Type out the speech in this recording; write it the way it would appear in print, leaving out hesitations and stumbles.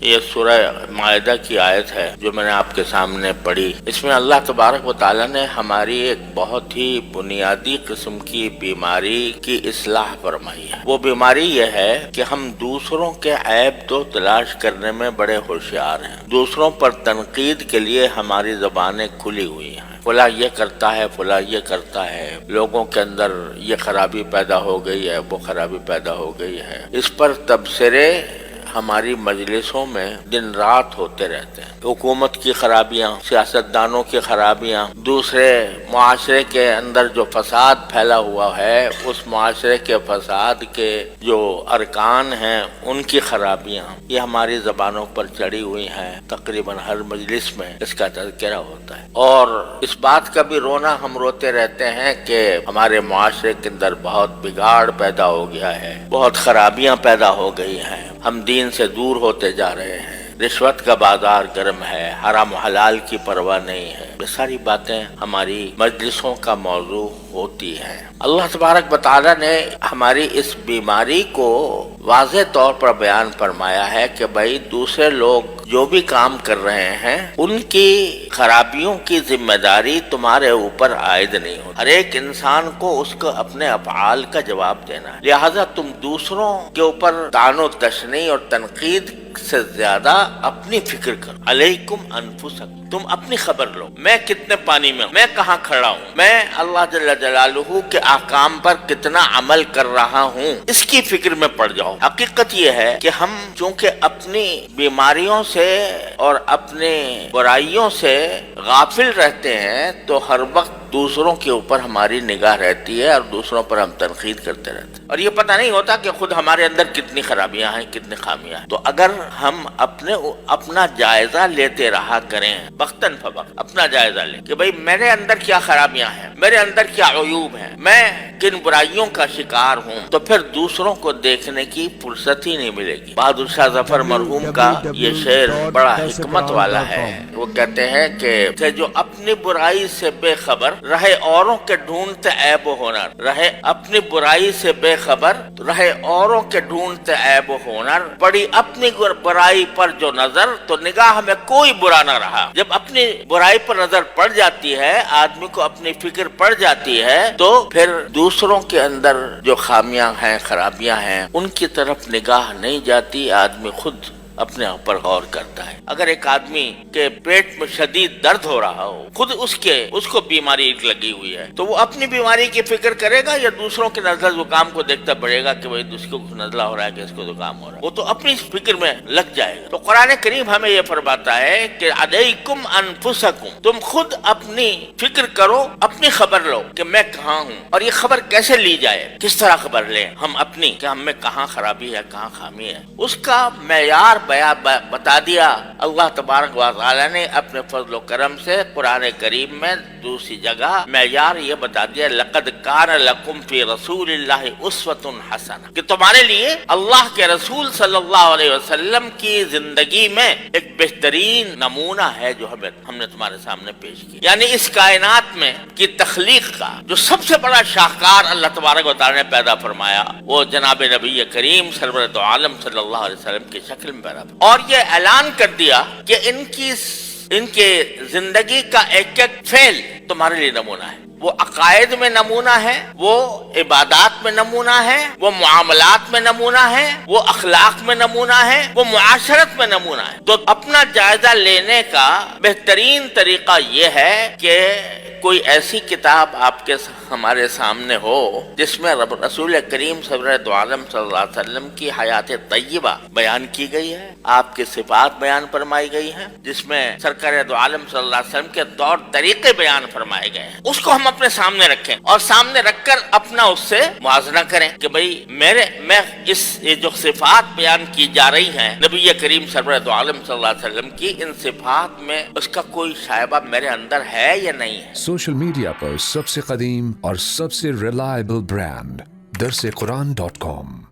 یہ سورہ مائدہ کی آیت ہے جو میں نے آپ کے سامنے پڑھی. اس میں اللہ تبارک و تعالیٰ نے ہماری ایک بہت ہی بنیادی قسم کی بیماری کی اصلاح فرمائی ہے. وہ بیماری یہ ہے کہ ہم دوسروں کے عیب تو تلاش کرنے میں بڑے ہوشیار ہیں. دوسروں پر تنقید کے لیے ہماری زبانیں کھلی ہوئی ہیں. فلاں یہ کرتا ہے، فلاں یہ کرتا ہے، لوگوں کے اندر یہ خرابی پیدا ہو گئی ہے، وہ خرابی پیدا ہو گئی ہے. اس پر تبصرے ہماری مجلسوں میں دن رات ہوتے رہتے ہیں. حکومت کی خرابیاں، سیاستدانوں کی خرابیاں، دوسرے معاشرے کے اندر جو فساد پھیلا ہوا ہے اس معاشرے کے فساد کے جو ارکان ہیں ان کی خرابیاں، یہ ہماری زبانوں پر چڑھی ہوئی ہیں. تقریباً ہر مجلس میں اس کا تذکرہ ہوتا ہے، اور اس بات کا بھی رونا ہم روتے رہتے ہیں کہ ہمارے معاشرے کے اندر بہت بگاڑ پیدا ہو گیا ہے، بہت خرابیاں پیدا ہو گئی ہیں، ہم دین سے دور ہوتے جا رہے ہیں، رشوت کا بازار گرم ہے، حرام و حلال کی پرواہ نہیں ہے. یہ ساری باتیں ہماری مجلسوں کا موضوع ہوتی ہیں. اللہ تبارک و تعالیٰ نے ہماری اس بیماری کو واضح طور پر بیان فرمایا ہے کہ بھائی دوسرے لوگ جو بھی کام کر رہے ہیں ان کی خرابیوں کی ذمہ داری تمہارے اوپر عائد نہیں ہوتی. ہر ایک انسان کو اس کو اپنے افعال کا جواب دینا ہے. لہذا تم دوسروں کے اوپر طعن و تشنیع اور تنقید سے زیادہ اپنی فکر کرو. علیکم انفسکم، تم اپنی خبر لو. میں کتنے پانی میں ہوں، میں کہاں کھڑا ہوں، میں اللہ جل جلالہ کے احکام پر کتنا عمل کر رہا ہوں، اس کی فکر میں پڑ جاؤ. حقیقت یہ ہے کہ ہم چونکہ اپنی بیماریوں سے اور اپنی برائیوں سے غافل رہتے ہیں تو ہر وقت دوسروں کے اوپر ہماری نگاہ رہتی ہے اور دوسروں پر ہم تنقید کرتے رہتے ہیں، اور یہ پتہ نہیں ہوتا کہ خود ہمارے اندر کتنی خرابیاں ہیں، کتنی خامیاں ہیں. تو اگر ہم اپنا جائزہ لیتے رہا کریں وقتاً فوقت، اپنا جائزہ لیں کہ بھئی میرے اندر کیا خرابیاں ہیں، میرے اندر کیا عیوب ہیں، میں کن برائیوں کا شکار ہوں، تو پھر دوسروں کو دیکھنے کی فرصت ہی نہیں ملے گی. بہادر شاہ ظفر مرحوم کا یہ شعر بڑا حکمت والا ہے. وہ کہتے ہیں کہ جو اپنی برائی سے بے خبر رہے اوروں کے ڈھونڈتے عیب و ہنر، رہے اپنی برائی سے بے خبر رہے اوروں کے ڈھونڈتے عیب و ہنر، پڑی اپنی برائی پر جو نظر تو نگاہ میں کوئی برا نہ رہا. جب اپنی برائی پر نظر پڑ جاتی ہے، آدمی کو اپنی فکر پڑ جاتی ہے، تو پھر دوسروں کے اندر جو خامیاں ہیں، خرابیاں ہیں، ان کی طرف نگاہ نہیں جاتی. آدمی خود اپنے اوپر غور کرتا ہے. اگر ایک آدمی کے پیٹ میں شدید درد ہو رہا ہو، خود اس کو بیماری لگی ہوئی ہے، تو وہ اپنی بیماری کی فکر کرے گا یا دوسروں کے نزلہ زکام کو دیکھتا پڑے گا کہ اس کو نزلہ ہو رہا ہے کہ اس کو زکام ہو رہا ہے؟ وہ تو اپنی فکر میں لگ جائے گا. تو قرآن کریم ہمیں یہ فرماتا ہے کہ علیکم انفسکم، تم خود اپنی فکر کرو، اپنی خبر لو کہ میں کہاں ہوں. اور یہ خبر کیسے لی جائے، کس طرح خبر لیں ہم اپنی کہ ہم میں کہاں خرابی ہے، کہاں خامی ہے. اس کا معیار بتا دیا اللہ تبارک و تعالی نے اپنے فضل و کرم سے. قرآن کریم میں دوسری جگہ معیار یہ بتا دیا، لقد کان لکم فی رسول اللہ اسوۃ حسنہ، کہ تمہارے لیے اللہ کے رسول صلی اللہ علیہ وسلم کی زندگی میں ایک بہترین نمونہ ہے جو ہم نے تمہارے سامنے پیش کیا. یعنی اس کائنات میں کی تخلیق کا جو سب سے بڑا شاہکار اللہ تبارک و تعالی نے پیدا فرمایا، وہ جناب نبی کریم سرور دو عالم صلی اللہ علیہ وسلم کی شکل میں پیدا فرمایا. اور یہ اعلان کر دیا کہ ان کے زندگی کا ایک ایک فعل تمہارے لیے نمونہ ہے. وہ عقائد میں نمونہ ہے، وہ عبادات میں نمونہ ہے، وہ معاملات میں نمونہ ہے، وہ اخلاق میں نمونہ ہے، وہ معاشرت میں نمونہ ہے. تو اپنا جائزہ لینے کا بہترین طریقہ یہ ہے کہ کوئی ایسی کتاب آپ کے ہمارے سامنے ہو جس میں رسول کریم صلی عالم صلی اللہ علیہ وسلم کی حیات طیبہ بیان کی گئی ہے، آپ کی صفات بیان فرمائی گئی ہیں، جس میں سرکار دو عالم صلی اللہ علیہ وسلم کے طور طریقے بیان فرمائے گئے ہیں. اس کو ہم اپنے سامنے رکھیں اور سامنے رکھ کر اپنا اس سے موازنہ کریں کہ بھئی میں یہ جو صفات بیان کی جا رہی ہیں نبی کریم سرور دو عالم صلی اللہ علیہ وسلم کی، ان صفات میں اس کا کوئی شائبہ میرے اندر ہے یا نہیں ہے. سوشل میڈیا پر سب سے قدیم اور سب سے ریلائبل برانڈ درسقرآن.com